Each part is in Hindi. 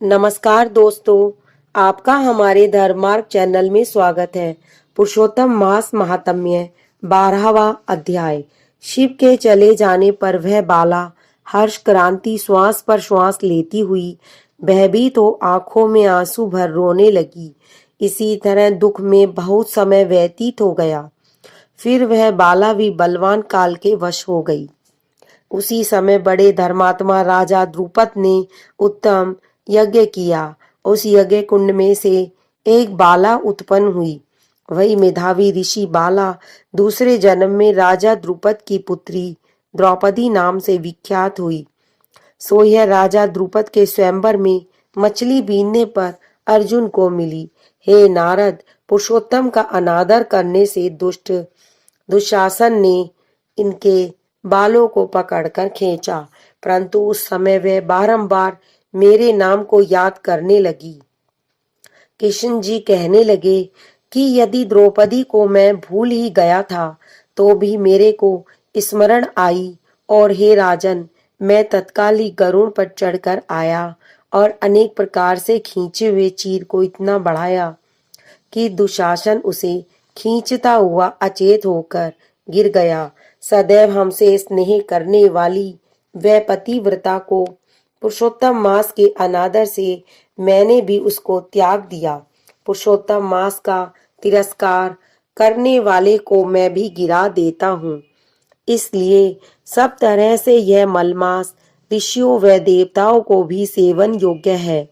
नमस्कार दोस्तों, आपका हमारे धर्मार्ग चैनल में स्वागत है। पुरुषोत्तम मास महात्म्य 12वां अध्याय। शिव के चले जाने पर वह बाला हर्ष क्रांति श्वास पर श्वास लेती हुई भयभीत हो आंखों में आंसू भर रोने लगी। इसी तरह दुख में बहुत समय व्यतीत हो गया। फिर वह बाला भी बलवान काल के वश हो गई। उसी समय बड़े धर्मात्मा राजा द्रुपद ने उत्तम यज्ञ किया। उस यज्ञ कुंड में से एक बाला उत्पन्न हुई। वही मेधावी ऋषि बाला दूसरे जन्म में राजा द्रुपद की पुत्री द्रौपदी नाम से विख्यात हुई। सो यह राजा द्रुपद के स्वयंवर में मछली बीनने पर अर्जुन को मिली। हे नारद, पुरुषोत्तम का अनादर करने से दुशासन ने इनके बालों को पकड़कर खींचा, परंतु उस समय वे बारंबार मेरे नाम को याद करने लगी। कृष्ण जी कहने लगे कि यदि द्रौपदी को मैं भूल ही गया था तो भी मेरे को स्मरण आई, और हे राजन, मैं तत्काल ही गरुड़ पर चढ़कर आया और अनेक प्रकार से खींचे हुए चीर को इतना बढ़ाया कि दुशासन उसे खींचता हुआ अचेत होकर गिर गया। सदैव हमसे स्नेह करने वाली वह पतिव्रता को पुरुषोत्तम मास के अनादर से मैंने भी उसको त्याग दिया। पुरुषोत्तम मास का तिरस्कार करने वाले को मैं भी गिरा देता हूँ। इसलिए सब तरह से यह मलमास ऋषियों व देवताओं को भी सेवन योग्य है।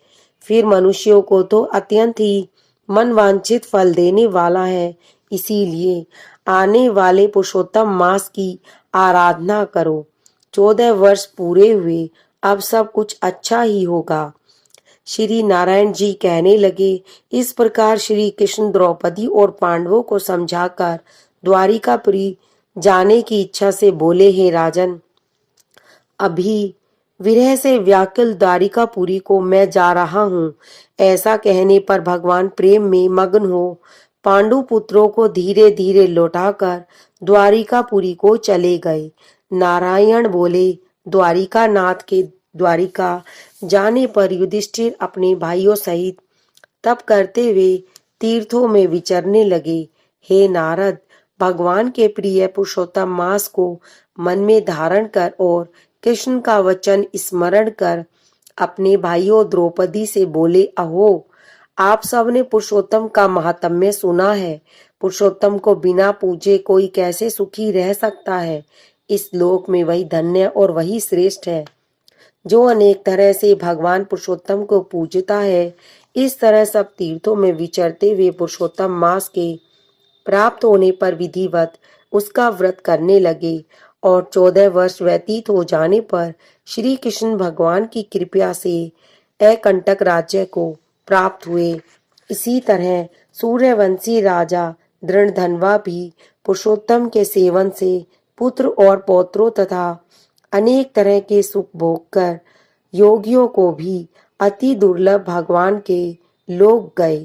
फिर मनुष्यों को तो अत्यंत ही मनवांछित फल देने वाला है। इसीलिए आने वाले पुरुषोत्तम मास की आराधना करो। 14 वर्ष पूरे हुए, अब सब कुछ अच्छा ही होगा। श्री नारायण जी कहने लगे, इस प्रकार श्री कृष्ण द्रौपदी और पांडवों को समझाकर द्वारिकापुरी जाने की इच्छा से बोले, हे राजन, अभी विरह से व्याकुल द्वारिकापुरी को मैं जा रहा हूँ। ऐसा कहने पर भगवान प्रेम में मग्न हो पांडु पुत्रों को धीरे धीरे लौटाकर द्वारिकापुरी को चले गए। नारायण बोले, द्वारिका नाथ के द्वारिका जाने पर युधिष्ठिर अपने भाइयों सहित तप करते हुए तीर्थों में विचरने लगे। हे नारद, भगवान के प्रिय पुरुषोत्तम मास को मन में धारण कर और कृष्ण का वचन स्मरण कर अपने भाइयों द्रौपदी से बोले, अहो, आप सबने पुरुषोत्तम का महात्म्य सुना है। पुरुषोत्तम को बिना पूजे कोई कैसे सुखी रह सकता है। इस लोक में वही धन्य और वही श्रेष्ठ है जो अनेक तरह से भगवान पुरुषोत्तम को पूजता है। इस तरह सब तीर्थों में विचरते हुए पुरुषोत्तम मास के प्राप्त होने पर विधिवत उसका व्रत करने लगे और 14 वर्ष व्यतीत हो जाने पर श्री कृष्ण भगवान की कृपा से अकंटक राज्य को प्राप्त हुए। इसी तरह सूर्यवंशी राजा दृढ़धनवा भी पुरुषोत्तम के सेवन से पुत्र और पौत्रों तथा अनेक तरह के सुख भोग कर योगियों को भी अति दुर्लभ भगवान के लोक गए।